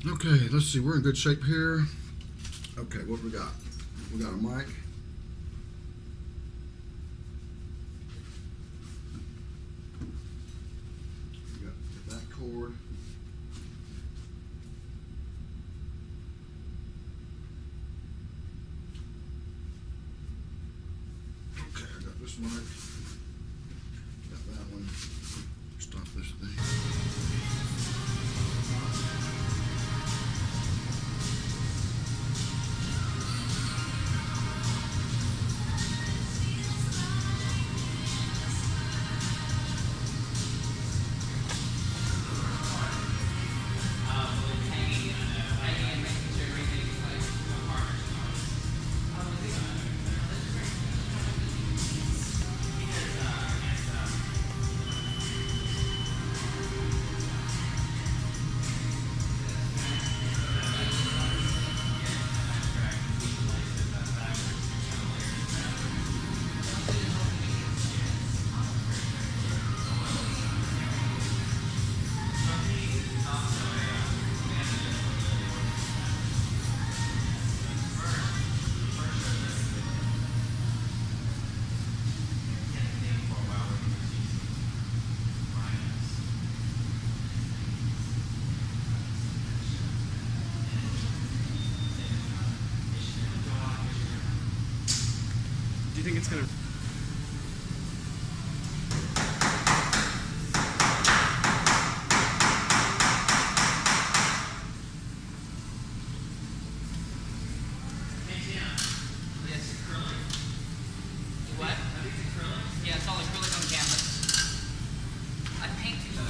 Okay, let's see. We're in good shape here. Okay, what we got? We got a mic. We got that cord. Okay, I got this mic. Got that one. Stop this thing. Do you think it's gonna? What? Yeah, it's all acrylic on canvas. I paint too much.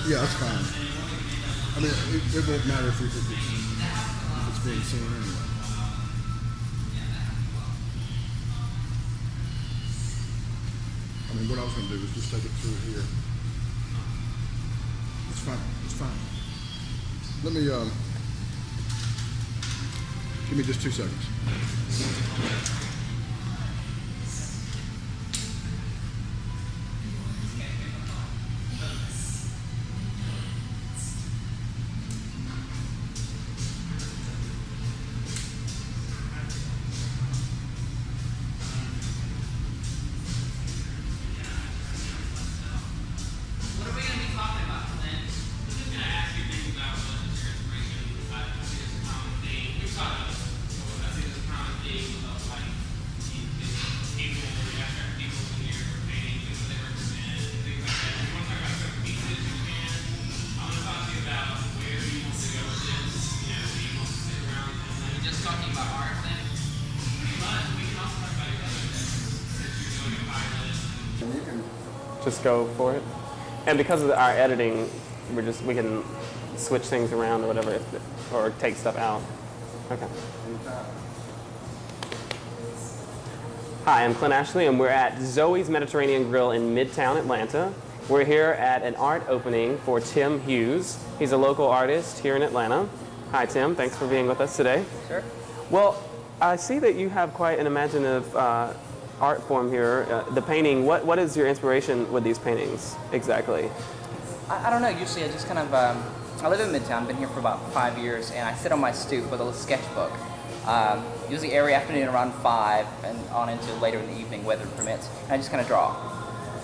Yeah, that's fine. I mean, it won't matter if it's being seen anyway. I mean, what I was going to do is just take it through here. It's fine. It's fine. Let me, give me just 2 seconds. What are we going to be talking about, Clint? Can I ask you things about what is your inspiration? I see this common theme. We've talked about this before. I see this common theme of like people, abstract people in your paintings and what they represent, and things like that. If you want to talk about certain pieces, you can. I want to talk to you about where you want to go with this. You know, do you want to sit around and We're just talking about art then? pretty much we can also talk about your other endeavors since you're doing a pilot. You can. Just go for it. And because of our editing, we can switch things around or whatever, or take stuff out. Okay. Hi, I'm Clint Ashley, and we're at Zoe's Mediterranean Grill in Midtown Atlanta. We're here at an art opening for Tim Hughes. He's a local artist here in Atlanta. Hi, Tim. Thanks for being with us today. Sure. Well, I see that you have quite an imaginative art form here. The painting, what is your inspiration with these paintings exactly? I don't know. Usually I just kind of, I live in Midtown, been here for about 5 years, and I sit on my stoop with a little sketchbook. Usually every afternoon around 5 and on into later in the evening, weather permits. And I just kind of draw.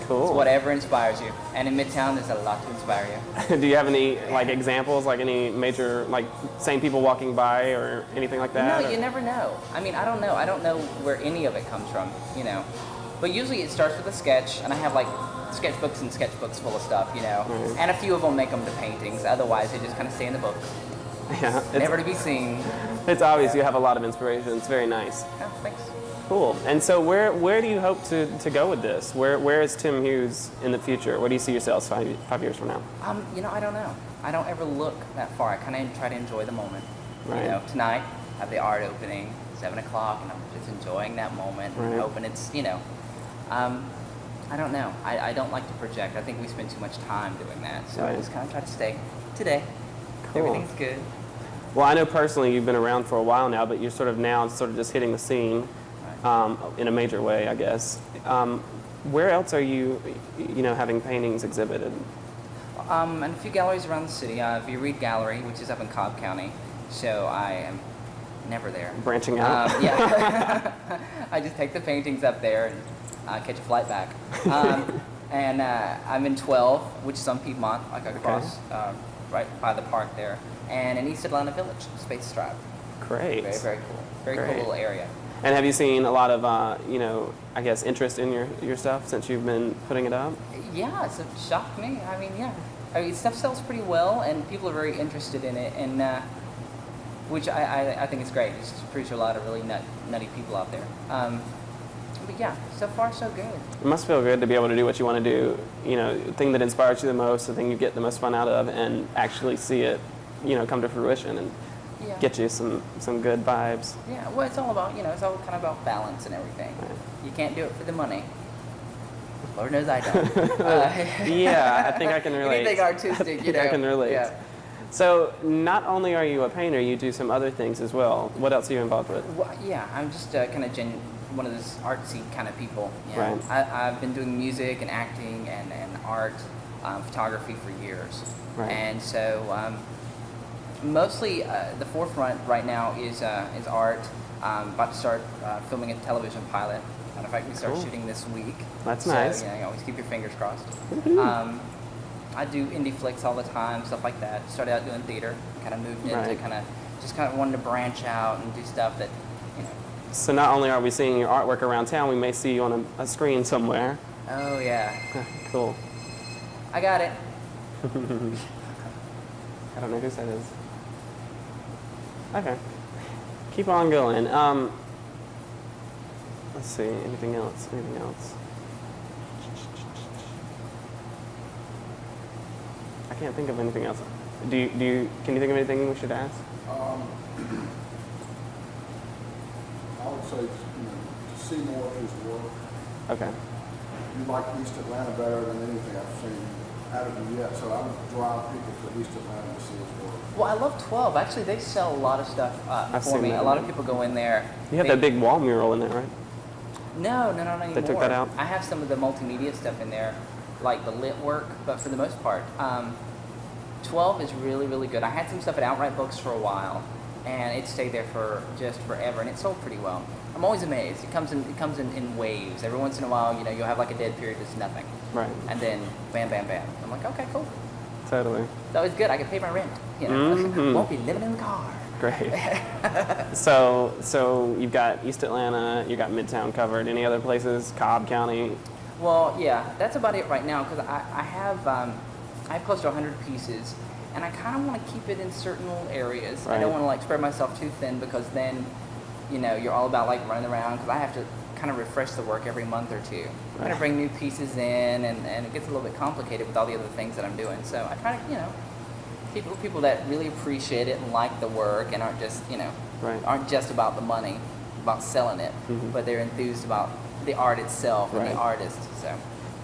Cool. It's whatever inspires you. And in Midtown, there's a lot to inspire you. Do you have any like examples, like any major, like same people walking by or anything like that? No, or? you never know. I mean, I don't know. I don't know where any of it comes from, you know. But usually it starts with a sketch, and I have like sketchbooks and sketchbooks full of stuff, you know. Right. And a few of them make them to paintings. Otherwise, they just kind of stay in the book, Yeah, never to be seen. it's obvious you have a lot of inspiration. It's very nice. Oh, thanks. Cool. And so where do you hope to go with this? Where is Tim Hughes in the future? Where do you see yourselves 5 years from now? You know, I don't know. I don't ever look that far. I kind of try to enjoy the moment. Right. You know, tonight I have the art opening, 7 o'clock, and I'm just enjoying that moment. Right. Hoping it's, you know, I don't know. I don't like to project. I think we spend too much time doing that. So I Right. just kind of try to stay today. Cool. Everything's good. Well, I know personally you've been around for a while now, but you're sort of just hitting the scene. Right. in a major way, I guess. Where else are you, having paintings exhibited? And a few galleries around the city. V Reed Gallery, which is up in Cobb County, so I am never there. Branching out? Yeah. I just take the paintings up there and catch a flight back. And I'm in 12, which is on Piedmont, like across, right by the park there, and in East Atlanta Village, Space Drive. Great. Very, very cool. Very Great. cool little area. And have you seen a lot of, I guess, interest in your stuff since you've been putting it up? Yeah, it's shocked me. I mean, yeah. I mean, stuff sells pretty well, and people are very interested in it, and which I think is great. It's pretty sure a lot of really nutty people out there. But yeah, so far so good. It must feel good to be able to do what you want to do, the thing that inspires you the most, the thing you get the most fun out of, and actually see it, come to fruition and Yeah. get you some good vibes. Yeah, well, it's all about, it's all kind of about balance and everything. Right. You can't do it for the money. Lord knows I don't. Yeah, I think I can relate. Anything artistic, I can relate. Yeah. So not only are you a painter, you do some other things as well. What else are you involved with? Well, yeah, I'm just kind of one of those artsy kind of people. You know? Right. I've been doing music and acting and art, photography for years. Right. And so mostly the forefront right now is art. About to start filming a television pilot. Matter of fact, we start Cool. shooting this week. That's so, nice. You always keep your fingers crossed. I do indie flicks all the time, stuff like that. Started out doing theater, kind of moved into Right. kind of wanted to branch out and do stuff that, So not only are we seeing your artwork around town, we may see you on a screen somewhere. Oh yeah, Cool. I got it. I don't know whose that is. Okay. Keep on going. Let's see. Anything else? Anything else? I can't think of anything else. Can you think of anything we should ask? I would say, to see more of his work. Okay. You like East Atlanta better than anything I've seen out of him yet, so I would drive people to East Atlanta to see his work. Well, I love 12. Actually, they sell a lot of stuff I've for seen me. that. A lot of people go in there. You have that big wall mural in there, right? No, not anymore. They took that out? I have some of the multimedia stuff in there, like the lit work, but for the most part, 12 is really, really good. I had some stuff at Outright Books for a while, and it stayed there for just forever, and it sold pretty well. I'm always amazed. It comes in waves. Every once in a while, you'll have like a dead period that's nothing. Right. And then bam, bam, bam. I'm like, okay, cool. Totally. It's always good. I can pay my rent. Mhm. Won't be living in the car. Great. So you've got East Atlanta, you got Midtown covered. Any other places? Cobb County. Well, yeah, that's about it right now because I have close to 100 pieces, and I kind of want to keep it in certain little areas. I Right. don't want to like spread myself too thin because then, you're all about like running around because I have to kind of refresh the work every month or two. I'm going to bring new pieces in, and it gets a little bit complicated with all the other things that I'm doing. So I try to, keep it with people that really appreciate it and like the work and aren't just, Right. aren't just about the money, about selling it, Mhm. but they're enthused about the art itself and Right. the artist.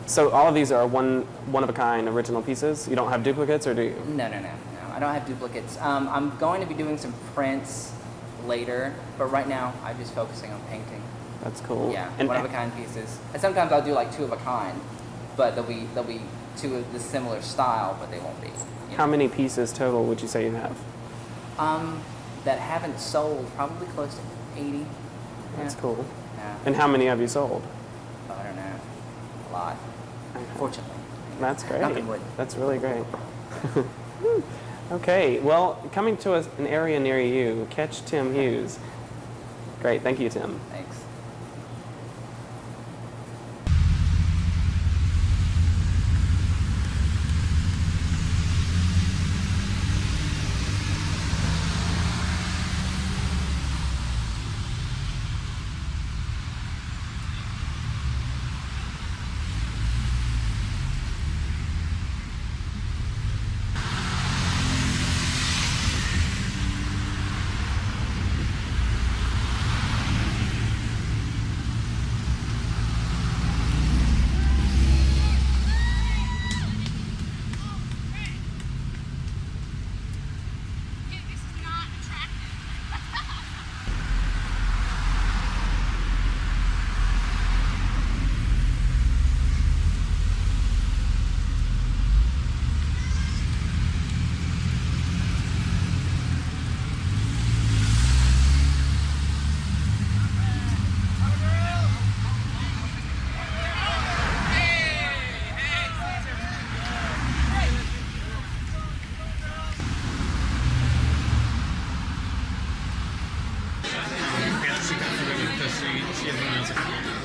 So all of these are one of a kind original pieces. You don't have duplicates, or do you? No. I don't have duplicates. I'm going to be doing some prints later, but right now I'm just focusing on painting. That's cool. Yeah, And one of a kind pieces. And sometimes I'll do like two of a kind, but they'll be two of the similar style, but they won't be. how many pieces total would you say you have? That haven't sold, probably close to 80. That's Yeah. cool. Yeah. And how many have you sold? I don't know. A lot. Okay. Fortunately. That's great. Knock on wood. That's really great. Okay, well, coming to an area near you, catch Tim Hughes. Great, thank you, Tim. Thanks.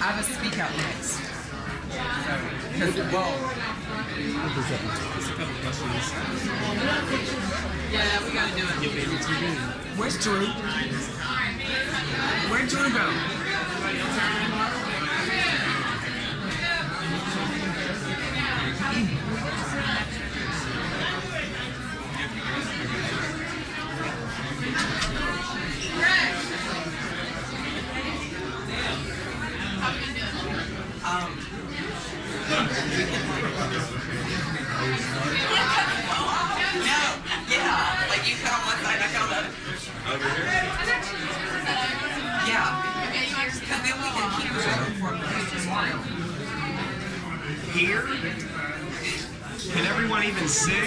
have a speak out next. So, because, well, just a couple questions. Yeah, we gotta do it. Where's Drew? Where'd Drew go? Yeah, like you cut on one side, I cut on the other. Over here? Yeah. Because then we can keep going for tomorrow. Here? Can everyone even see?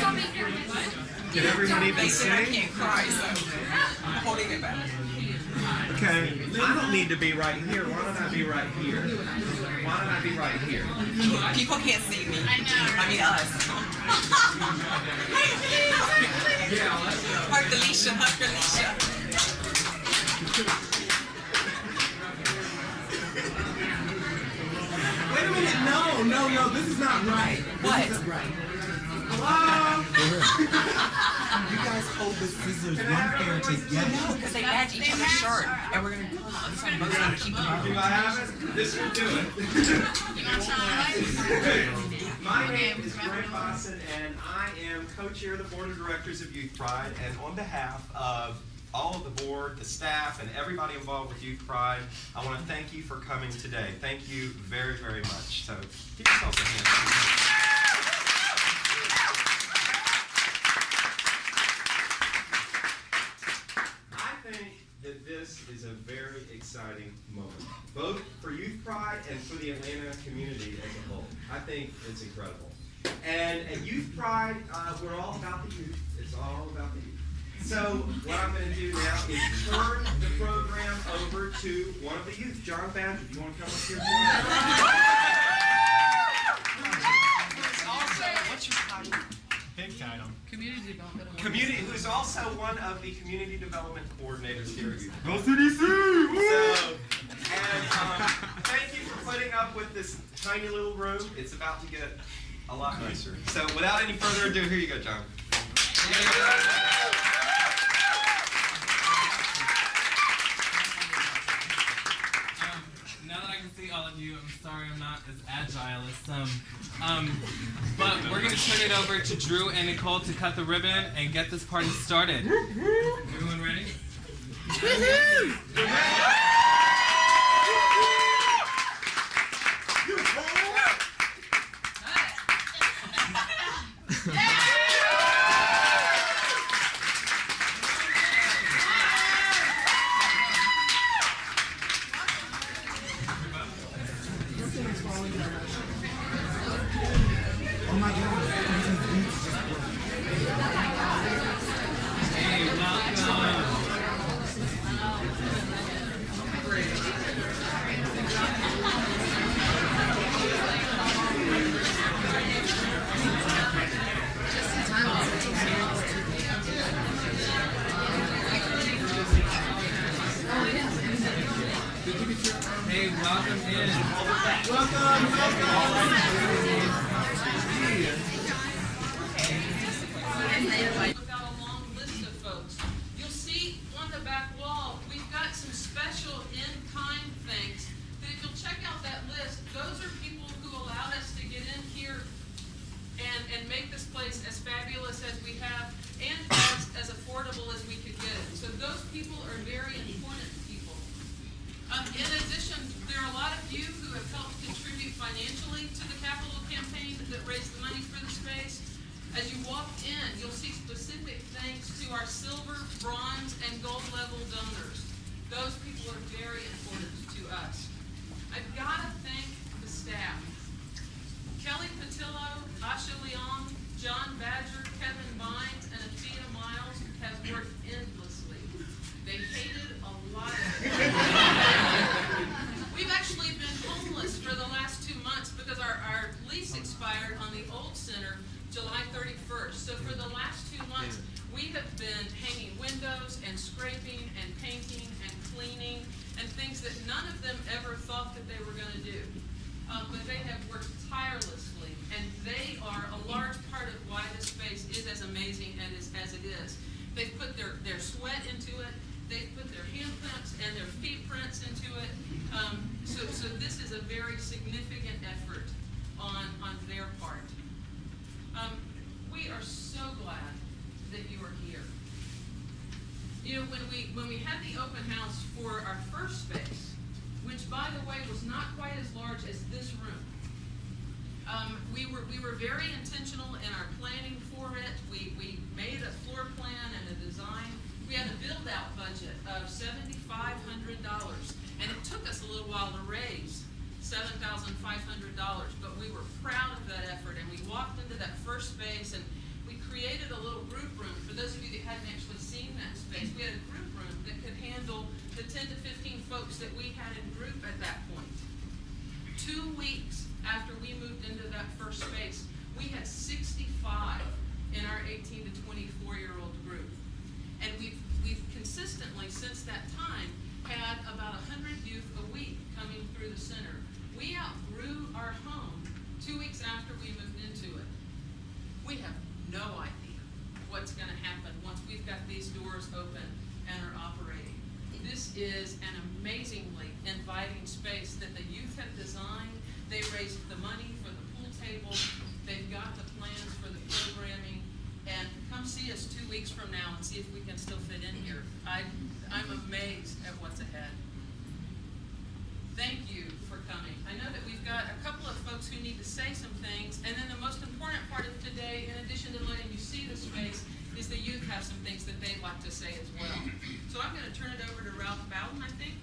Can everyone even They said I see? can't cry, so I'm holding it back. Okay, I don't need to be right here. Why don't I be right here? Why don't I be right here? People can't see me. I mean us. Hug Alicia, hug Alicia. Wait a minute, no, this is not right. What? Hello? You guys hold the scissors one pair together. No, because they match each other's shirt, and we're gonna pull on some both sides to keep them Do I have it? This will do it. My name is Greg Boston, and I am co-chair of the board of directors of Youth Pride. And on behalf of all of the board, the staff, and everybody involved with Youth Pride, I want to thank you for coming today. Thank you very, very much. So give yourselves a hand. I think that this is a very exciting moment, both for Youth Pride and for the Atlanta community as a whole. I think it's incredible. And at Youth Pride, we're all about the youth. It's all about the youth. So what I'm going to do now is turn the program over to one of the youth. John Badger, do you want to come up here? What's your title? Big title. Community development. Community, who's also one of the community development coordinators here at Youth. Go CDC! So, and thank you for putting up with this tiny little room. It's about to get a lot nicer. So without any further ado, here you go, John. Now that I can see all of you, I'm sorry I'm not as agile as some. But we're going to turn it over to Drew and Nicole to cut the ribbon and get this party started. Everyone ready? Oh my god. Hey, welcome. Hey, welcome in. We've got a long list of folks. You'll see on the back wall, we've got some special in-kind things. That if you'll check out that list, those are people who allowed us to get in here and make this place as fabulous as we have and as affordable as we could get it. So those people are very important people. In addition, there are a lot of you who have helped contribute financially to the capital campaign that raised the money for the space. As you walk in, you'll see specific thanks to our silver, bronze, and gold level donors. Those people are very important to us. I've got to thank the staff. Kelly Patillo, Asha Leong, John Badger, Kevin Vines, and Athena Miles have worked endlessly. They hated a lot of it. We've actually been homeless for the last 2 months because our lease expired on the old center July 31st. So for the last 2 months, we have been hanging windows and scraping and painting and cleaning and things that none of them ever thought that they were going to do. but they have worked tirelessly, and they are a large part of why this space is as amazing as it is. They've put their sweat into it, they've put their handprints and their feet prints into it, so this is a very significant effort on their part. We are so glad that you are here. You know, when we had the open house for our first space, which by the way was not quite as large as this room, we were very intentional in our planning for it. We made a floor plan and a design. We had a build-out budget of $7,500, and it took us a little while to raise $7,500, but we were proud of that effort, and we walked into that first space, and we created a little group room. For those of you that hadn't actually seen that space, we had a group room that could handle the 10 to 15 folks that we had in group at that point. 2 weeks after we moved into that first space, we had 65 in our 18 to 24-year-old group. And we've consistently, since that time, had about 100 youth a week coming through the center. We outgrew our home 2 weeks after we moved into it. We have no idea what's going to happen once we've got these doors open and are operating. This is an amazingly inviting space that the youth have designed. They raised the money for the pool table. They've got the plans for the programming. And come see us 2 weeks from now and see if we can still fit in here. I'm amazed at what's ahead. Thank you for coming. I know that we've got a couple of folks who need to say some things, and then the most important part of today, in addition to letting you see the space, is the youth have some things that they'd like to say as well. So I'm going to turn it over to Ralph Bowden, I think.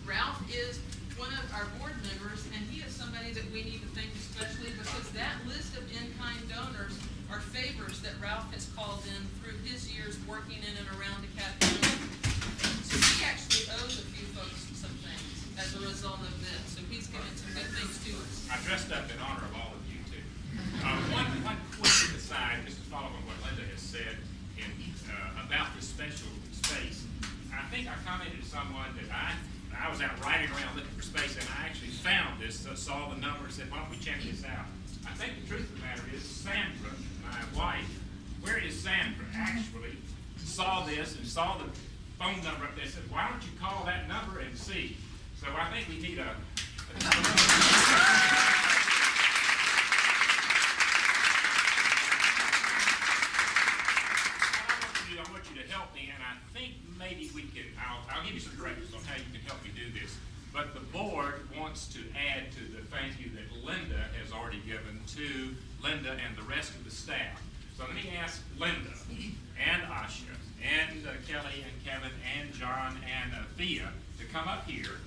Ralph is one of our board members, and he is somebody that we need to thank especially because that list of in-kind donors are favors that Ralph has called in through his years working in and around DeKalb. So he actually owes a few folks some things as a result of this. So he's given some good things to us. I dressed up in honor of all of you too. One quick aside, just to follow on what Linda has said about this special space. I think I commented to someone that I was out riding around looking for space, and I actually found this, saw the number, and said, why don't we check this out? I think the truth of the matter is Sandra, my wife, where is Sandra, actually saw this and saw the phone number up there and said, why don't you call that number and see? So I think we need a I want you to help me, and I think maybe we can, I'll give you some directions on how you can help me do this. But the board wants to add to the thank you that Linda has already given to Linda and the rest of the staff. So let me ask Linda and Asha and Kelly and Kevin and John and Thea to come up here.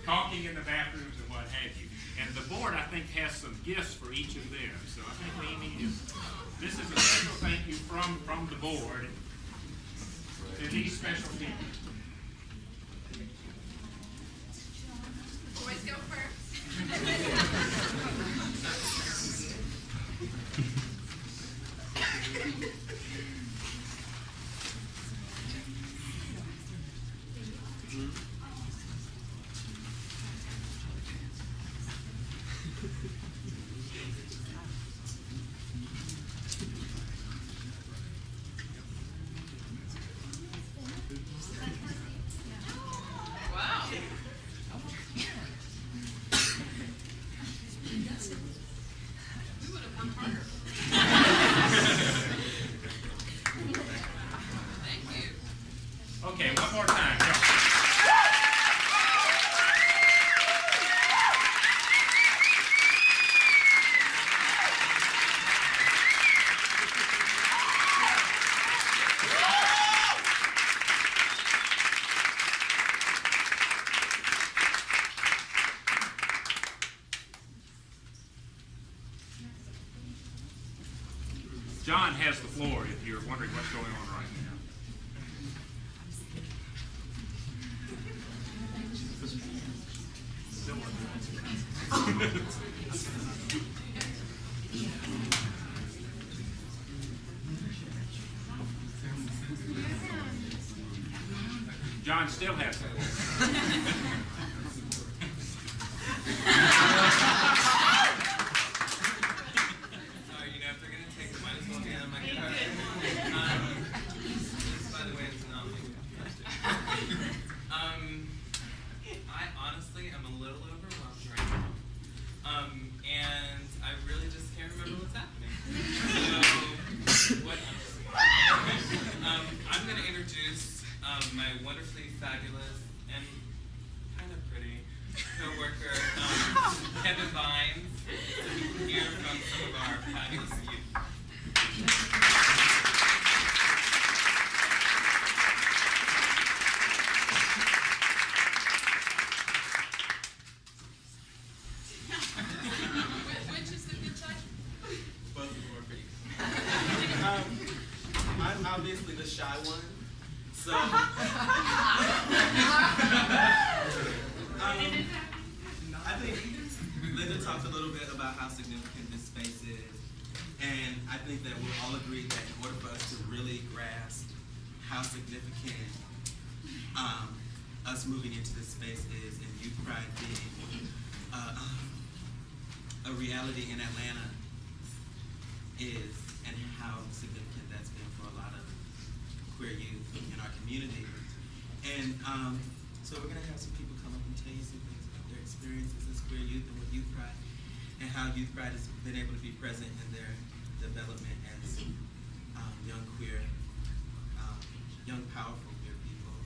Talking in the bathrooms and what have you. And the board, I think, has some gifts for each of them. So I think we need this is a special thank you from the board to these special people. Boys go first. has the floor if you're wondering what's going on right now. John still has the floor. You know, if they're gonna take it, might as well be on my guitar. By the way, it's not I honestly am a little overwhelmed right now. And I really just can't remember what's happening. So, I'm gonna introduce my wonderfully fabulous and kind of pretty co-worker, Kevin Vines, so we can hear from some of our fabulous youth. Which is the good side? Both of them are pretty. I'm obviously the shy one, so I think Linda talked a little bit about how significant this space is, and I think that we'll all agree that in order for us to really grasp how significant us moving into this space is, and Youth Pride being a reality in Atlanta is, and how significant that's been for a lot of queer youth in our community. And so we're gonna have some people come up and tell you some things about their experiences as queer youth and with Youth Pride, and how Youth Pride has been able to be present in their development as young queer, young powerful queer people.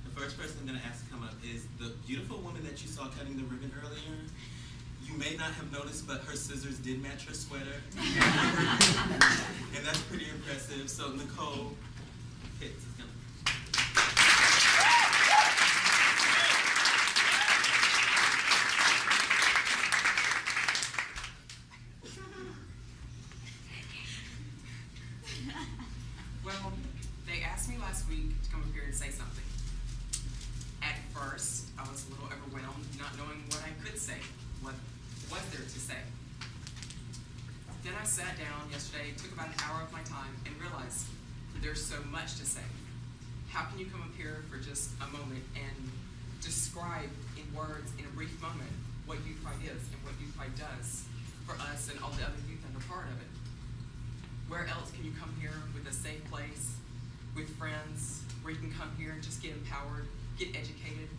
The first person I'm gonna ask to come up is the beautiful woman that you saw cutting the ribbon earlier. You may not have noticed, but her scissors did match her sweater. And that's pretty impressive. So Nicole Pitts is gonna. Well, they asked me last week to come up here and say something. At first, I was a little overwhelmed, not knowing what I could say. What was there to say? Then I sat down yesterday, took about an hour of my time, and realized there's so much to say. How can you come up here for just a moment and describe in words, in a brief moment, what Youth Pride is and what Youth Pride does for us and all the other youth that are part of it? Where else can you come here with a safe place, with friends, where you can come here and just get empowered, get educated,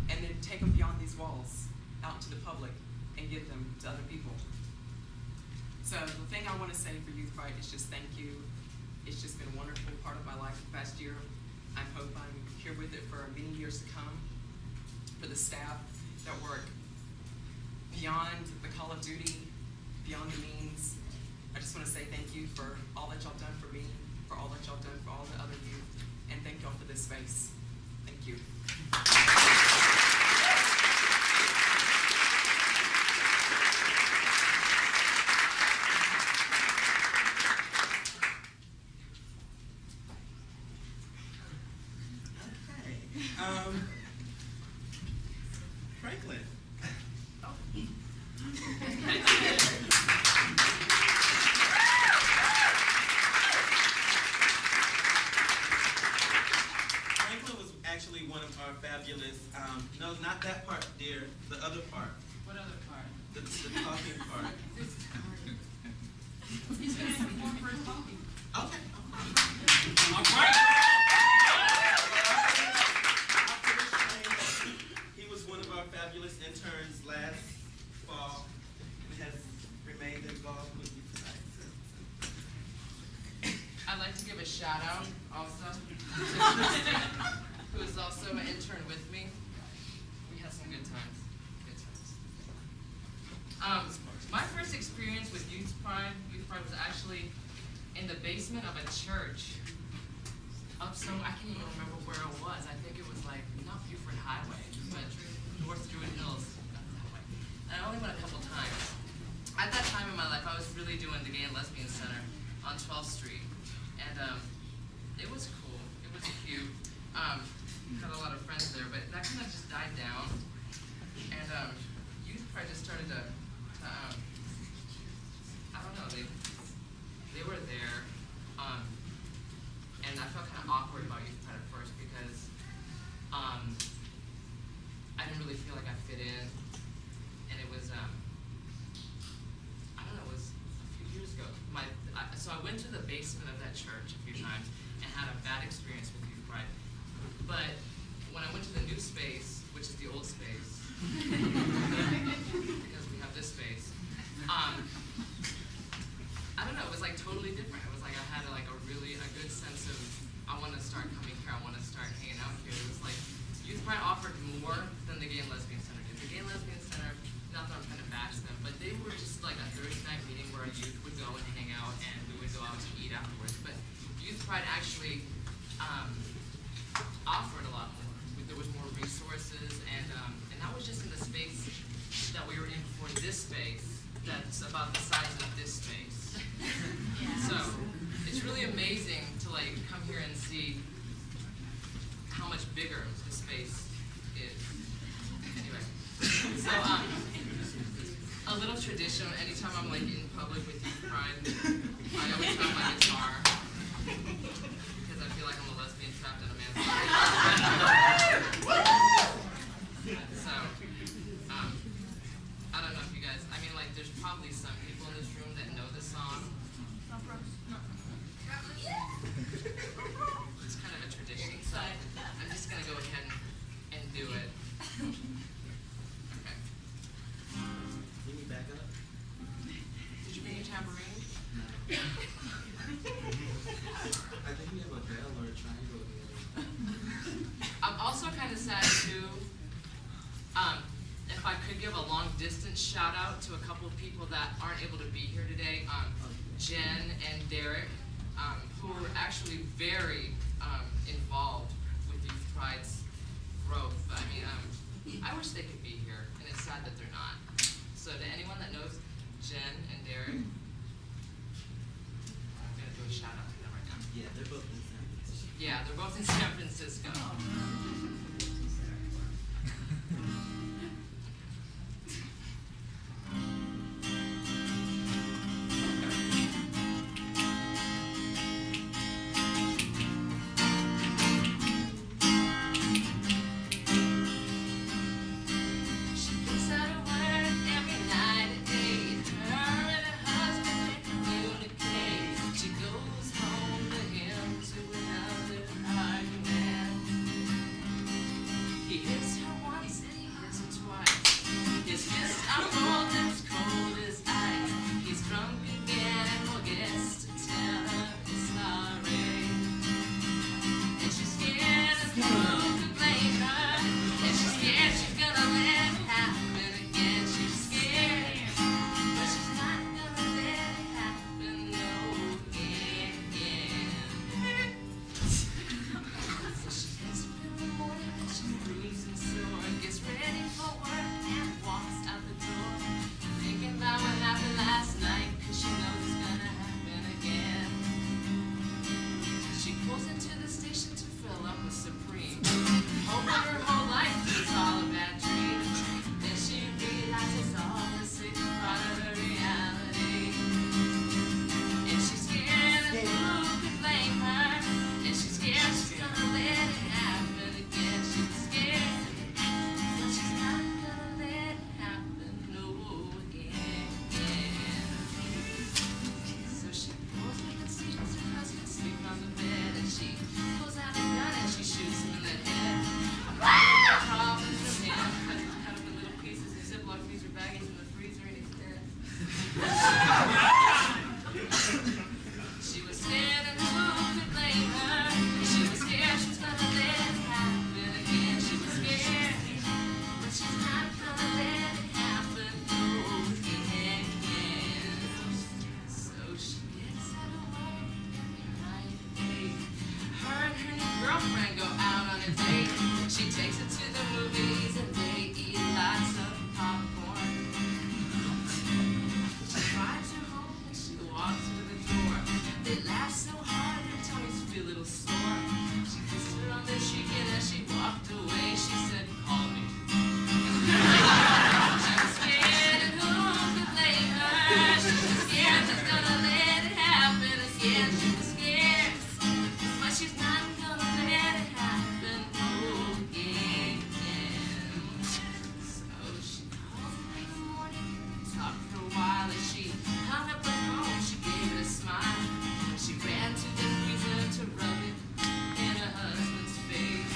and then take them beyond these walls, out to the public, and give them to other people. So the thing I want to say for Youth Pride is just thank you. It's just been a wonderful part of my life the past year. I hope I'm here with it for many years to come. For the staff that work beyond the call of duty, beyond the means, I just want to say thank you for all that y'all done for me, for all that y'all done for all the other youth, and thank y'all for this space. Thank you. Franklin. Franklin was actually one of our fabulous, no, not that part, dear, the other part. What other part? The talking part. He's gonna perform for his talking. Okay. All right. He was one of our fabulous interns last fall and has remained involved with you tonight. I'd like to give a shout out also to who is also an intern with me. We had some good times. Good times. My first experience with Youth Pride was actually in the basement of a church. Up some, I can't even remember where it was. I think it was like not Buford Highway, but North Druid Hills. Not that way. And I only went a couple times. At that time in my life, I was really doing the Gay and Lesbian Center on 12th Street. And it was cool. It was cute. Had a lot of friends there, but that kind of just died down. And youth pride just started to I don't know, they were there. And I felt kind of awkward about youth pride at first because I didn't really feel like I fit in. And it was, I don't know, it was a few years ago. So I went to the basement of that church a few times and had a bad experience with youth pride. But when I went to the new space, which is the old space, because we have this space, I don't know, it was like totally different. It was like I had like a good sense of, I want to start coming here, I want to start hanging out here. It was like, Youth Pride offered more than the Gay and Lesbian Center did. The Gay and Lesbian Center, not that I'm trying to bash them, but they were just like a Thursday night meeting where our youth would go and hang out and we would go out to eat afterwards. But Youth Pride actually offered a lot more. There was more resources and that was just in the space that we were in for this space that's about the size of this space. So it's really amazing to like come here and see how much bigger the space is. Anyway, so a little tradition, anytime I'm like in public with Youth Pride, I always have my guitar because I feel like I'm a lesbian trapped in a man's body. So, I don't know if you guys, I mean like there's probably some people in this room that know this song. It's kind of a tradition, so I'm just going to go ahead and do it. Okay. Can you back up? Did you bring your tambourine? I think we have a bell or a triangle here. I'm also kind of sad too, if I could give a long distance shout out to a couple of people that aren't able to be here today, Jen and Derek, who were actually very involved with Youth Pride's growth. I mean, I wish they could be here, and it's sad that they're not. So to anyone that knows Jen and Derek, I'm going to do a shout out to them right now. Yeah, they're both in San Francisco. Yeah, they're both in San Francisco. They laugh so hard. cute little store. She kissed her on the cheek and as she walked away, she said, call me. She was scared and who could blame her? She was scared she's gonna let it happen again. She was scared, but she's not gonna let it happen again. So she called her in the morning, talked for a while, and she hung up the phone. She gave it a smile. She ran to the freezer to rub it in her husband's face.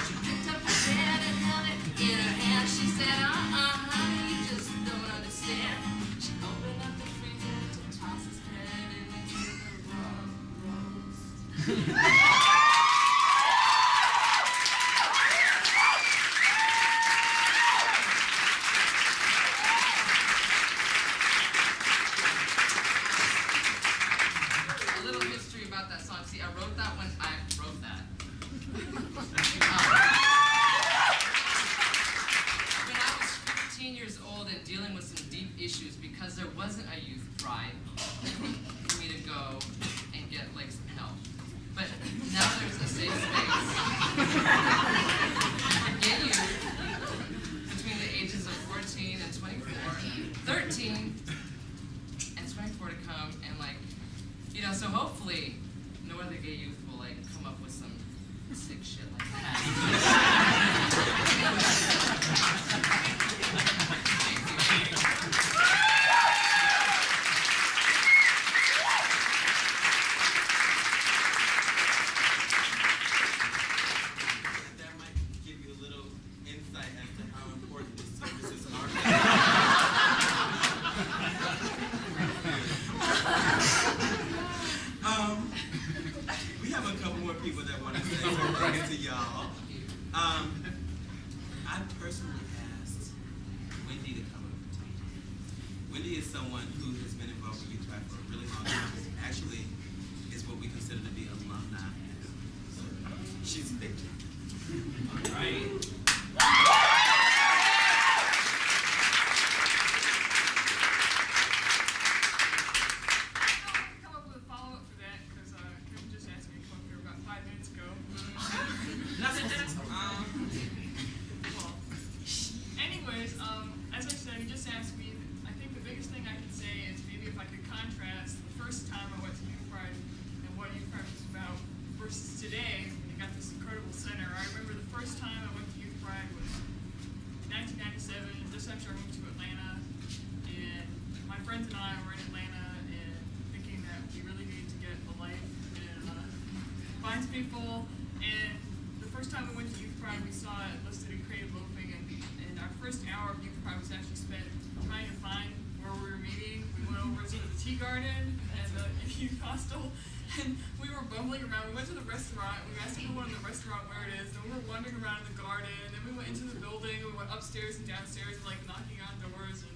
She picked up her pen and held it in her hand. She said, honey, you just don't understand. She opened up the freezer to toss his head into the roast. A little history about that song. See, I wrote that when I wrote that. When I was 15 years old and dealing with some deep issues because there wasn't a youth pride for me to go and get like some help. But now there's a safe space for gay youth between the ages of 14 and 24, 13 and 24 to come and like, you know, so hopefully no other gay youth will like come up with some sick shit like that. That might give you a little insight as to how important these services are. We have a couple more people that want to say something to y'all. I personally asked Wendy to come over to me. Wendy is someone who has been involved with Youth Pride for a really long time. Actually, is what we consider to be alumni. So she's big. All right. Come up with a follow-up for that because Kevin just asked me to come up here about 5 minutes ago. Well, anyways, as I said, he just asked me. I think the biggest thing I could say is maybe if I could contrast the first time I went to Youth Pride and what Youth Pride was about versus today when you got this incredible center. I remember the first time I went to Youth Pride was in 1997, just after I moved to Atlanta, and my friends and I were in Atlanta and thinking that we really needed to get a life and find people. And the first time we went to Youth Pride, we saw it listed in Creative Loafing, and our first hour of Youth Pride was actually spent trying to find where we were meeting. We went over to the Tea Garden and the youth hostel, and we were bumbling around. We went to the restaurant. We asked everyone in the restaurant where it is, and we were wandering around in the garden. And we went into the building. And we went upstairs and downstairs, and like knocking on doors, and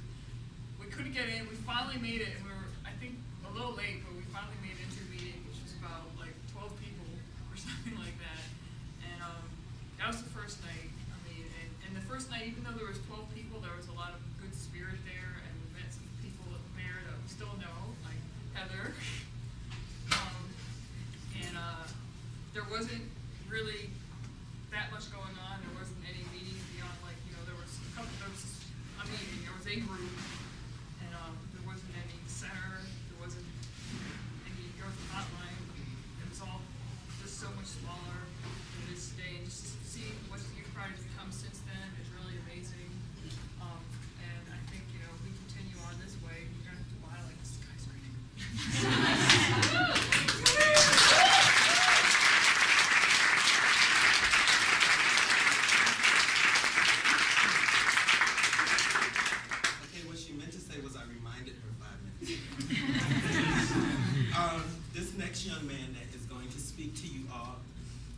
we couldn't get in. We finally made it, and we were, I think, a little late, but we finally made it into a meeting, which was about like 12 people or something like that. And that was the first night. I mean, and the first night, even though there was 12 people, there was a lot of good spirit there, and we met some people there that we still know, like Heather. There wasn't really that much going on. There wasn't any meeting beyond like, you know, there was a meeting, there was a group, and there wasn't any center, there wasn't any hotline. It was all just so much smaller than this day, and just to see what Youth Pride has become since then is really amazing. And I think, you know, if we continue on this way, we're gonna have to fly like a skyscraper. Okay, what she meant to say was I reminded her 5 minutes. This next young man that is going to speak to you all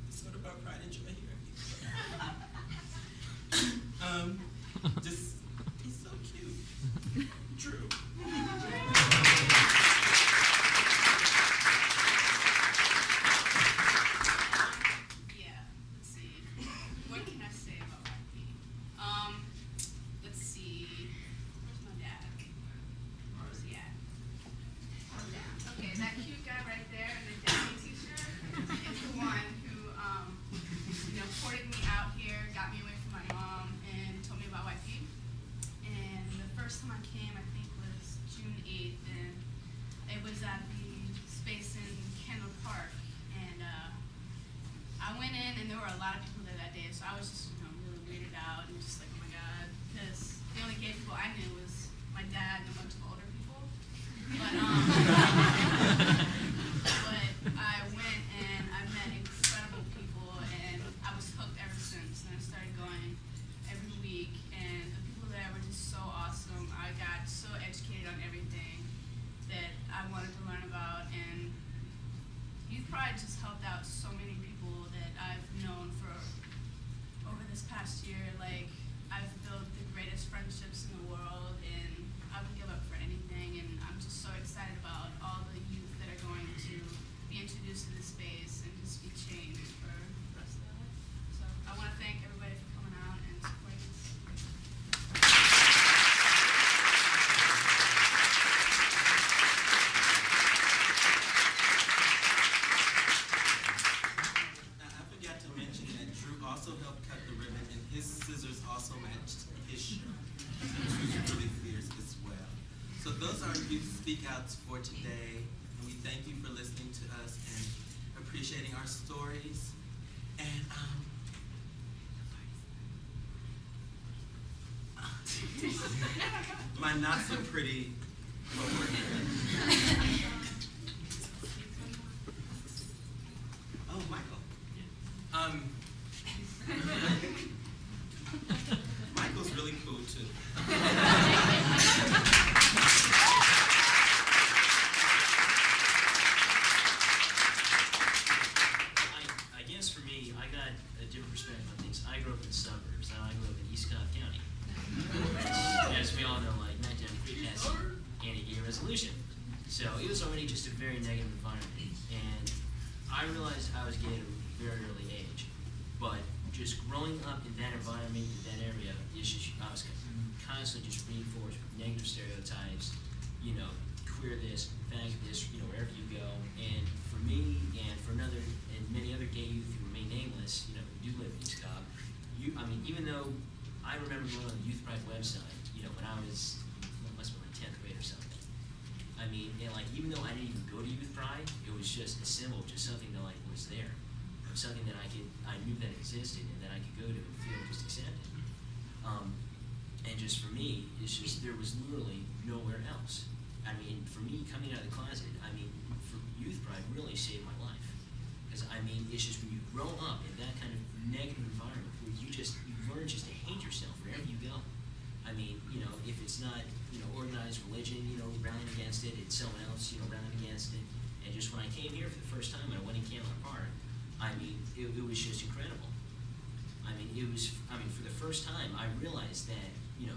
is sort of about pride and joy here. Just, he's so cute. Drew. Yeah, let's see. What can I say about RP? Let's see. Where's my dad? Where's he at? Okay, that cute guy right there, and then down there were a lot of people there that day, so I was just, really weirded out and just like, oh my God, because the only gay people I knew was my dad and a bunch of older people. But, but I went and I met incredible people, and I was hooked ever since, and I started going every week, and the people there were just so awesome. I got so educated on everything that I wanted to learn about, and Youth Pride just helped out so many people that I've known for over this past year. Like, I've built the greatest friendships in the world, and I would give up for anything, and I'm just so excited about all the youth that are going to be introduced to this space and just be changed for the rest of their life. So I want to thank everybody for coming out and supporting us. I forgot to mention that Drew also helped cut the ribbon, and his scissors also matched his shirt. Drew's really fierce as well. So those are our youth speak outs for today, and we thank you for listening to us and appreciating our stories. And my not so pretty Oh, Michael. Michael's really cool too. I guess for me, I got a different perspective on things. I grew up in the suburbs, and I grew up in East Cobb County. As we all know, like 1993 passed anti-gay resolution. So it was already just a very negative environment. And I realized I was gay at a very early age. But just growing up in that environment, in that area, it's just, I was constantly just reinforced with negative stereotypes, queer this, fag this, wherever you go. And for me and for and many other gay youth who remain nameless, who do live in East Cobb, even though I remember going on the Youth Pride website, when I was, must have been like 10th grade or something. And even though I didn't even go to Youth Pride, it was just a symbol, just something that was there. Something that I knew that existed and that I could go to and feel just accepted. And just for me, it's just, there was literally nowhere else. For me, coming out of the closet, for Youth Pride really saved my life. Because, it's just when you grow up in that kind of negative environment where you learn just to hate yourself wherever you go. If it's not, organized religion, rallying against it, it's someone else, rallying against it. And just when I came here for the first time when I went in Camden Park, it was just incredible. For the first time, I realized that,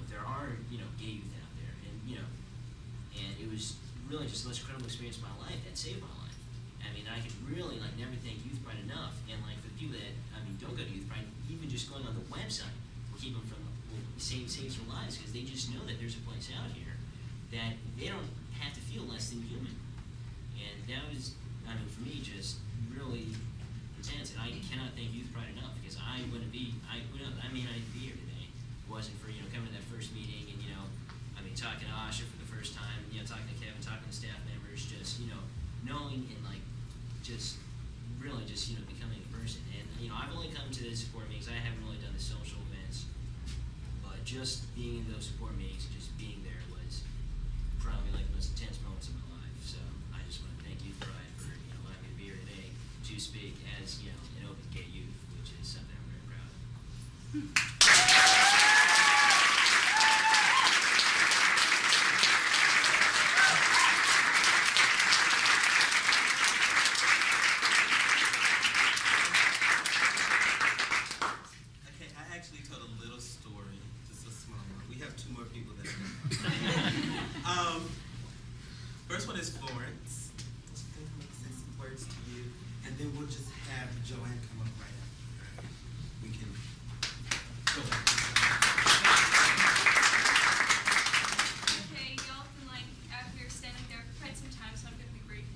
there are, gay youth out there, and it was really just the most incredible experience of my life that saved my life. I could really, never thank Youth Pride enough, and, for the people that, don't go to Youth Pride, even just going on the website will keep them from, saves their lives, because they just know that there's a place out here that they don't have to feel less than human. And that was, for me, just really intense, and I cannot thank Youth Pride enough, because I wouldn't be, who knows, I may not even be here today if it wasn't for, coming to that first meeting and, talking to Asha for the first time, talking to Kevin, talking to staff members, just, knowing and, just really just, becoming a person. And, I've only come to the support meetings, I haven't really done the social events, but just being in those support meetings, just being there was probably, the most intense moments of my life. So I just want to thank Youth Pride for, allowing me to be here today to speak as, an open gay youth, which is something I'm very proud of. Okay, I actually told a little story, just a small one. We have two more people that first one is Florence. She's going to say some words to you, and then we'll just have Joanne come up right after her. We can go. Okay, y'all been out here standing there for quite some time, so I'm going to be brief.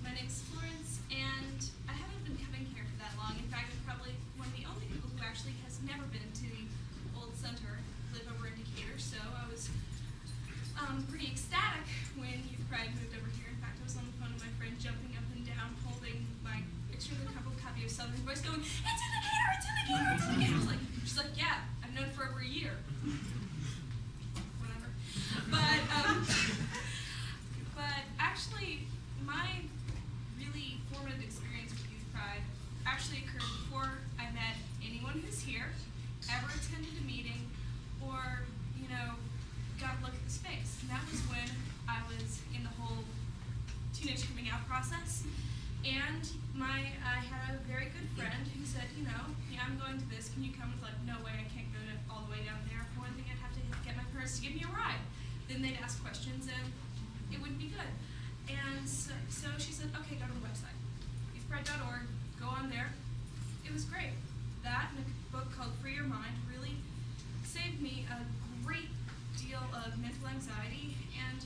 My name's Florence, and I haven't been coming here for that long. In fact, I'm probably one of the only people who actually has never been to the old center, live over in Decatur, so I was pretty ecstatic when Youth Pride moved over here. In fact, I was on the phone with my friend jumping up and down, holding my extremely comfortable copy of a southern voice going, "It's in the gator, it's in the gator, it's in the gator." She's like, "Yeah, I've known it for over a year." Whatever. But actually, my really formative experience with Youth Pride actually occurred before I met anyone who's here, ever attended a meeting, or, got a look at the space. And that was when I was in the whole teenage coming out process. And I had a very good friend who said, "Yeah, I'm going to this. Can you come?" I was like, "No way, I can't go all the way down there. For one thing, I'd have to get my parents to give me a ride. Then they'd ask questions, and it wouldn't be good." And so she said, "Okay, go to the website, youthpride.org, go on there." It was great. That and a book called Free Your Mind really saved me a great deal of mental anxiety, and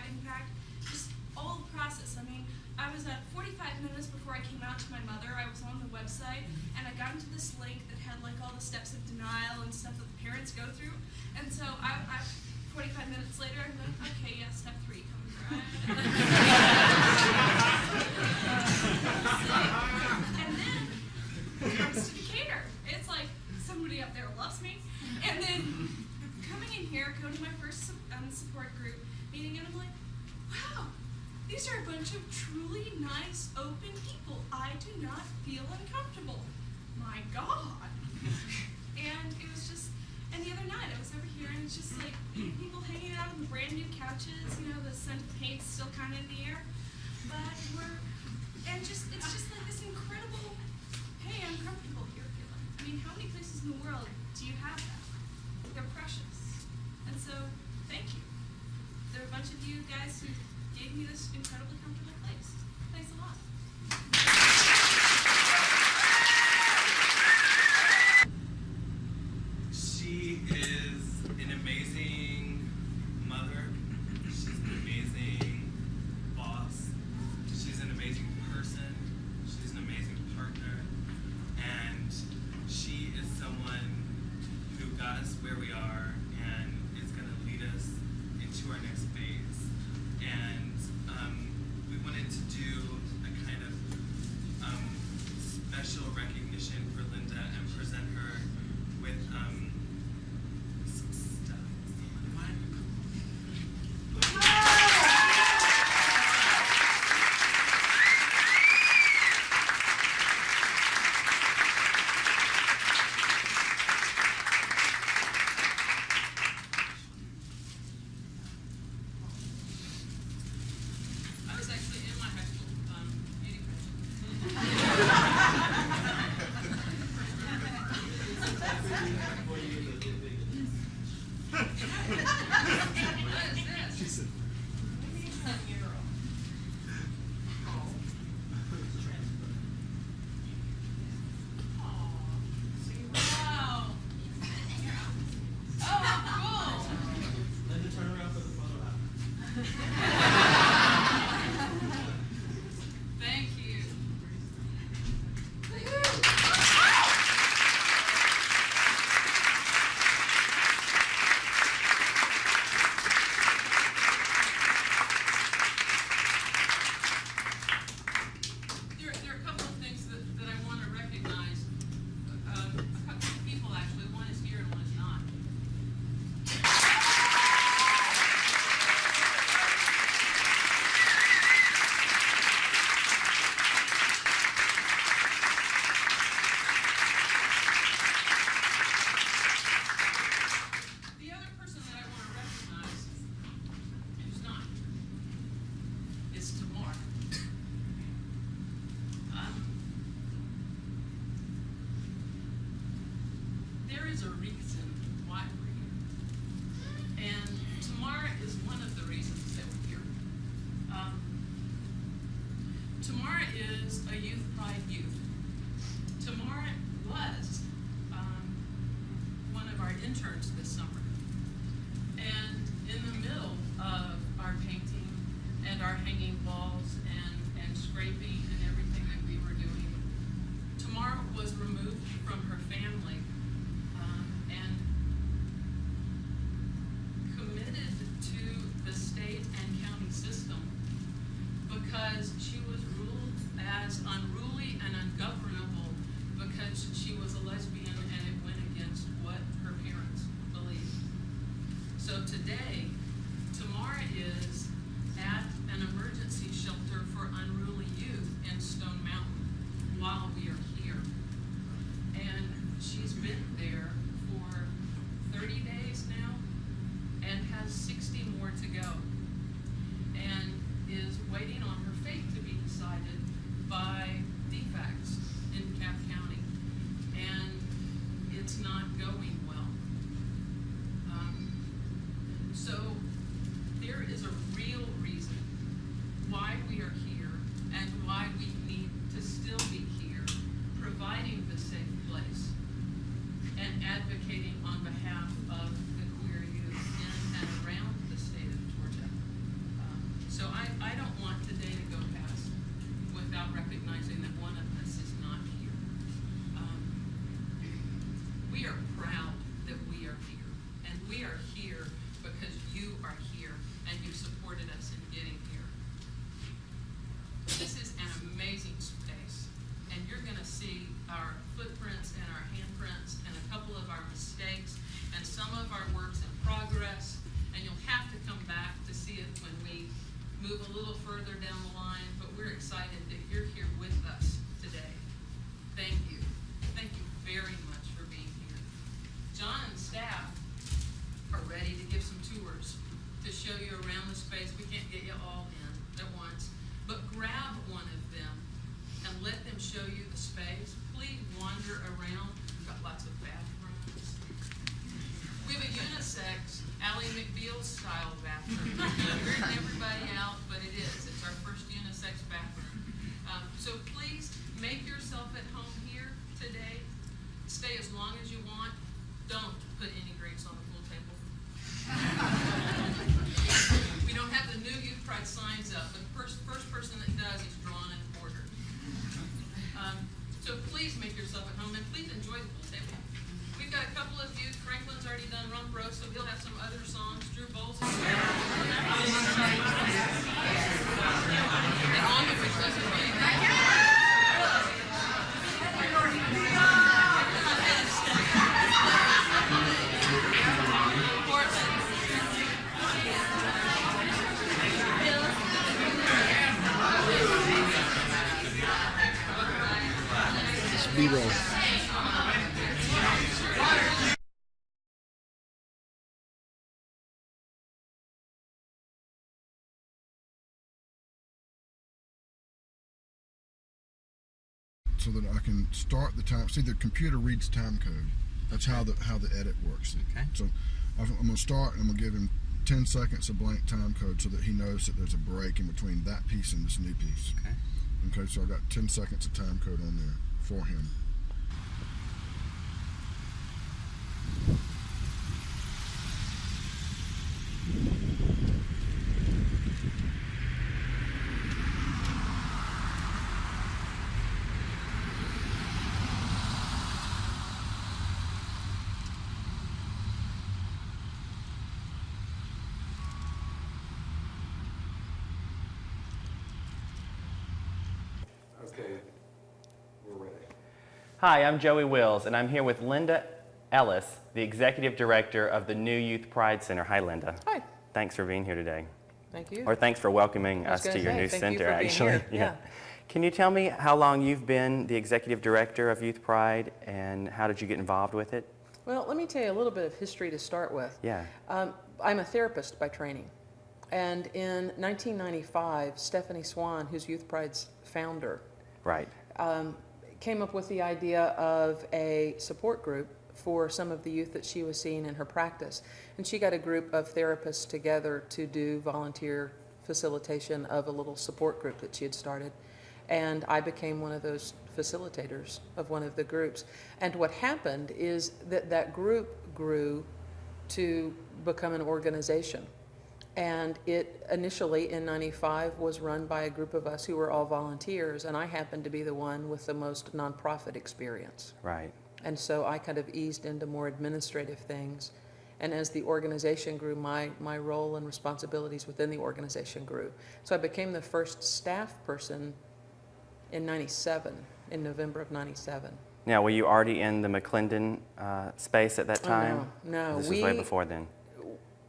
in fact, just all the process. I mean, I was at 45 minutes before I came out to my mother. I was on the website, and I got into this link that had all the steps of denial and stuff that the parents go through. And so I 45 minutes later, I'm like, "Okay, yeah, step 3, come and drive." And then it comes to Decatur. It's like somebody up there loves me. And then coming in here, going to my first support group meeting, and I'm like, "Wow, these are a bunch of truly nice, open people. I do not feel uncomfortable. My God." And it was just, and the other night I was over here, and it's just people hanging out on the brand new couches, the scent of paint's still kind of in the air. But it's just this incredible, "Hey, I'm comfortable here" feeling. I mean, how many places in the world do you have that? They're precious. And so, thank you. There are a bunch of you guys who gave me this incredibly comfortable place. Thanks a lot. She is an amazing mother. She's an amazing boss. She's an amazing person. She's an amazing partner. And she is someone who got us where we are and is going to lead us into our next phase. And we wanted to do a kind of special recognition for Linda and present her with some stuff. I was actually in my high school beauty pageant. What is this? Wow. Oh, cool. Linda, turn around for the photo op. Thank you. There are a couple of things that I want to recognize. A couple of people, actually. One is here and one is not. The other person that I want to recognize, who's not, is Tamar. There is a reason why we're here. And Tamar is one of the reasons that we're here. Tamar is a Youth Pride youth. Tamar was one of our interns this summer. And in the middle of our painting and our hanging walls and scraping and everything that we were doing, Tamar was removed from her family and committed to the state and county system because she was ruled as unruly and ungovernable she was a lesbian and it went against what her parents believed. So today, Tamara is at an emergency shelter for unruly youth in Stone Mountain while we are here. And she's been there for 30 days now and has 60 more to go, and is waiting on her fate to be decided by defects in Cap County, and it's not going well. So there is a real reason why we are here and why we need to still be here, providing the safe place and advocating on behalf of the queer youth in and around the state of Georgia. So I don't want today to go past without recognizing that one of us is not here. We are proud that we are here, and we are here because you are here and you supported us in getting here. This is an amazing space, and you're going to see our footprints and our handprints and a couple of our mistakes and some of our works in progress, and you'll have to come back to see it when we move a little further down the line, but we're excited that you're here with us today. Thank you. Thank you very much for being here. John and staff are ready to give some tours to show you around the space. We can't get you all in at once, but grab one of them and let them show you the space. Please wander around. We've got lots of bathrooms. We have a unisex Ally McBeal style bathroom. Weirding everybody out, but it is. It's our first unisex bathroom. So please make yourself at home here today. Stay as long as you want. Don't put any drinks on the pool table. We don't have the new Youth Pride signs up, but the first person that does is drawn and quartered. So please make yourself at home and please enjoy the pool table. We've got a couple of youth. Franklin's already done Rump Roast, so he'll have some other songs. Drew Bowles is there. And all of which doesn't mean B-roll. So that I can start the time. See, the computer reads time code. That's how the edit works. Okay. So I'm going to start, and I'm going to give him 10 seconds of blank time code so that he knows that there's a break in between that piece and this new piece. Okay. Okay, so I got 10 seconds of time code on there for him. Okay, we're ready. Hi, I'm Joey Wills, and I'm here with Linda Ellis, the Executive Director of the New Youth Pride Center. Hi, Linda. Hi. Thanks for being here today. Thank you. Or thanks for welcoming us to your new center, actually. Yeah. Can you tell me how long you've been the Executive Director of Youth Pride, and how did you get involved with it? Well, let me tell you a little bit of history to start with. Yeah. I'm a therapist by training. And in 1995, Stephanie Swan, who's Youth Pride's founder, Right. Came up with the idea of a support group for some of the youth that she was seeing in her practice. And she got a group of therapists together to do volunteer facilitation of a little support group that she had started. And I became one of those facilitators of one of the groups. And what happened is that that group grew to become an organization. And it initially in '95 was run by a group of us who were all volunteers, and I happened to be the one with the most nonprofit experience. Right. And so I kind of eased into more administrative things. And as the organization grew, my role and responsibilities within the organization grew. So I became the first staff person in '97, in November of '97. Now, were you already in the McClendon space at that time? No. This was way before then.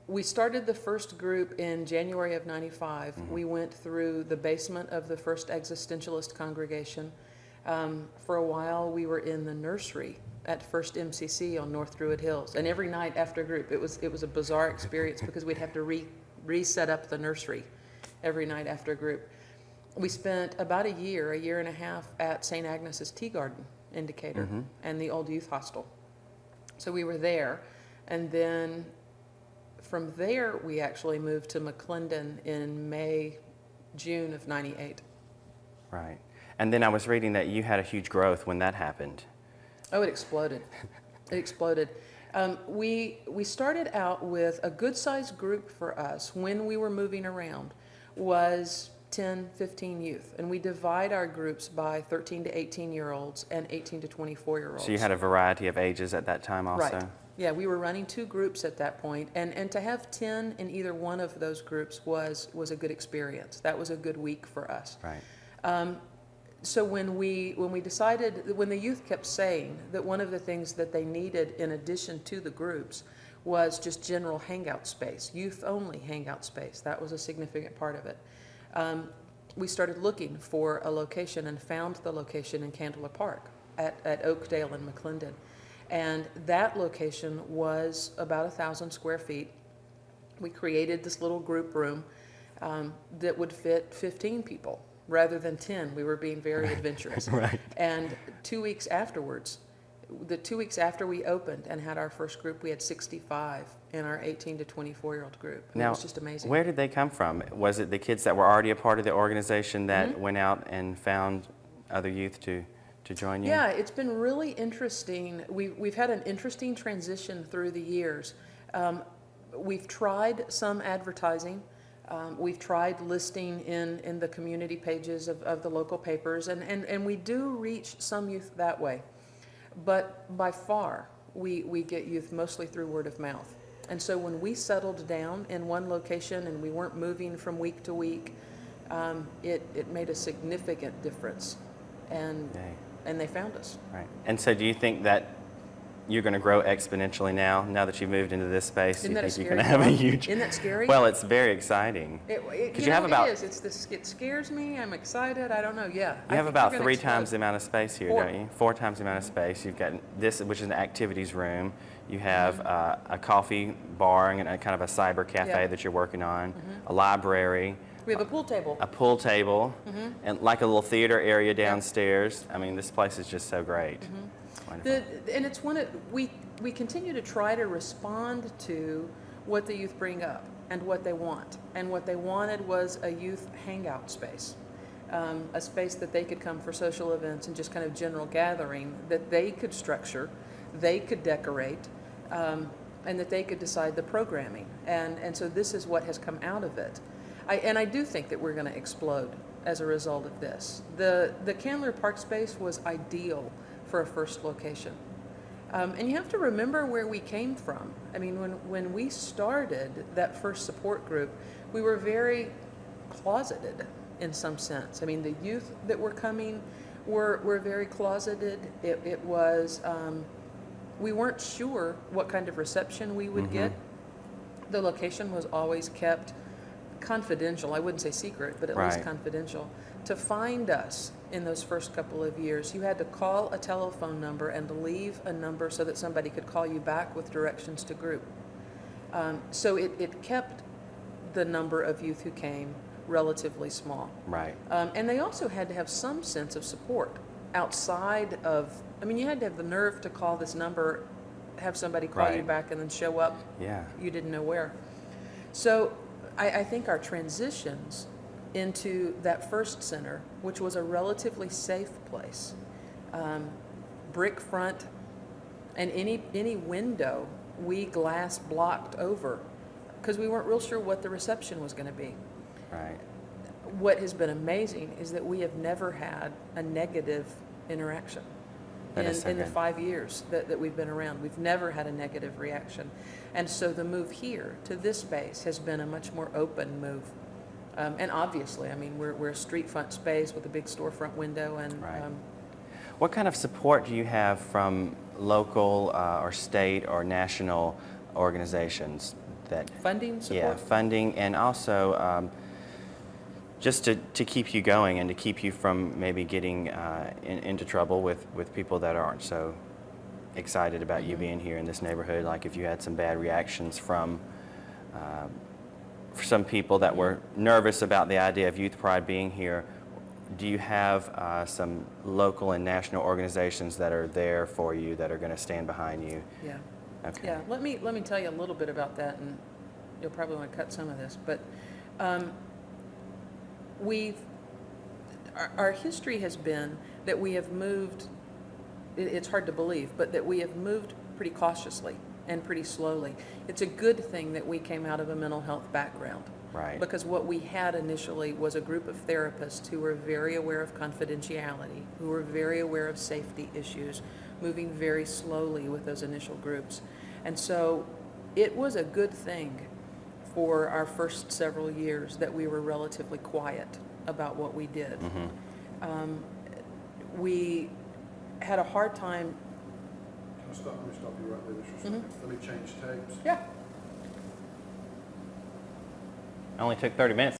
We started the first group in January of '95. We went through the basement of the first existentialist congregation. For a while, we were in the nursery at First MCC on North Druid Hills, and every night after group, it was a bizarre experience because we'd have to reset up the nursery every night after a group. We spent about a year and a half at St. Agnes's Tea Garden in Decatur and the old youth hostel. So we were there, and then from there we actually moved to McClendon in June of '98. Right. And then I was reading that you had a huge growth when that happened. Oh, it exploded. It exploded. We started out with a good-sized group for us when we were moving around was 10, 15 youth. And we divide our groups by 13 to 18-year-olds and 18 to 24-year-olds. So you had a variety of ages at that time also? Right. Yeah, we were running 2 groups at that point. And to have 10 in either one of those groups was a good experience. That was a good week for us. Right. So when we decided, when the youth kept saying that one of the things that they needed in addition to the groups was just general hangout space, youth-only hangout space, that was a significant part of it. We started looking for a location and found the location in Candler Park at Oakdale and McClendon. And that location was about 1,000 square feet. We created this little group room that would fit 15 people. Rather than 10, we were being very adventurous. Right. And 2 weeks afterwards, the 2 weeks after we opened and had our first group, we had 65 in our 18 to 24-year-old group. Now, it was just amazing. Where did they come from? Was it the kids that were already a part of the organization that went out and found other youth to join you? Yeah, it's been really interesting. We've had an interesting transition through the years. We've tried some advertising. We've tried listing in the community pages of the local papers, and we do reach some youth that way. But by far, we get youth mostly through word of mouth. And so when we settled down in one location and we weren't moving from week to week, it made a significant difference. And they found us. Right. And so do you think that you're going to grow exponentially now that you've moved into this space? Isn't that a you think scary you're going to have a huge... Isn't that scary? Well, it's very exciting. It you have about... It is. It scares me. I'm excited. I don't know. Yeah. You have about 3 times the amount of space here, don't you? 4 times the amount of space. You've got this, which is an activities room. You have a coffee bar and a kind of a cyber cafe that you're working on, a library. We have a pool table. A pool table, and like a little theater area downstairs. I mean, this place is just so great. And it's we continue to try to respond to what the youth bring up and what they want. And what they wanted was a youth hangout space, a space that they could come for social events and just kind of general gathering that they could structure, they could decorate, and that they could decide the programming. And so this is what has come out of it. I do think that we're going to explode as a result of this. The Candler Park space was ideal for a first location. And you have to remember where we came from. I mean, when we started that first support group, we were very closeted in some sense. I mean, the youth that were coming were very closeted. It was, we weren't sure what kind of reception we would get. The location was always kept confidential. I wouldn't say secret, but at least confidential. To find us in those first couple of years, you had to call a telephone number and leave a number so that somebody could call you back with directions to group. So it kept the number of youth who came relatively small. Right. And they also had to have some sense of support outside of, I mean, you had to have the nerve to call this number, have somebody call you back and then show up. Yeah. You didn't know where. So I think our transitions into that first center, which was a relatively safe place, brick front, and any window we glass blocked over because we weren't real sure what the reception was going to be. Right. What has been amazing is that we have never had a negative interaction. In the 5 years that we've been around, we've never had a negative reaction. And so the move here to this space has been a much more open move. And obviously, I mean, we're a street front space with a big storefront window. And What kind of support do you have from local or state or national organizations that Funding support? Yeah, funding, and also just to keep you going and to keep you from maybe getting into trouble with people that aren't so excited about you being here in this neighborhood. Like if you had some bad reactions from some people that were nervous about the idea of Youth Pride being here, do you have some local and national organizations that are there for you, that are going to stand behind you? Yeah. Okay. Yeah, let me tell you a little bit about that, and you'll probably want to cut some of this, but our history has been that we have moved, it's hard to believe, but that we have moved pretty cautiously and pretty slowly. It's a good thing that we came out of a mental health background. Right. Because what we had initially was a group of therapists who were very aware of confidentiality, who were very aware of safety issues, moving very slowly with those initial groups. And so it was a good thing for our first several years that we were relatively quiet about what we did. We had a hard time. Let me stop you right there just for a second. Let me change tapes. Yeah. Only took 30 minutes.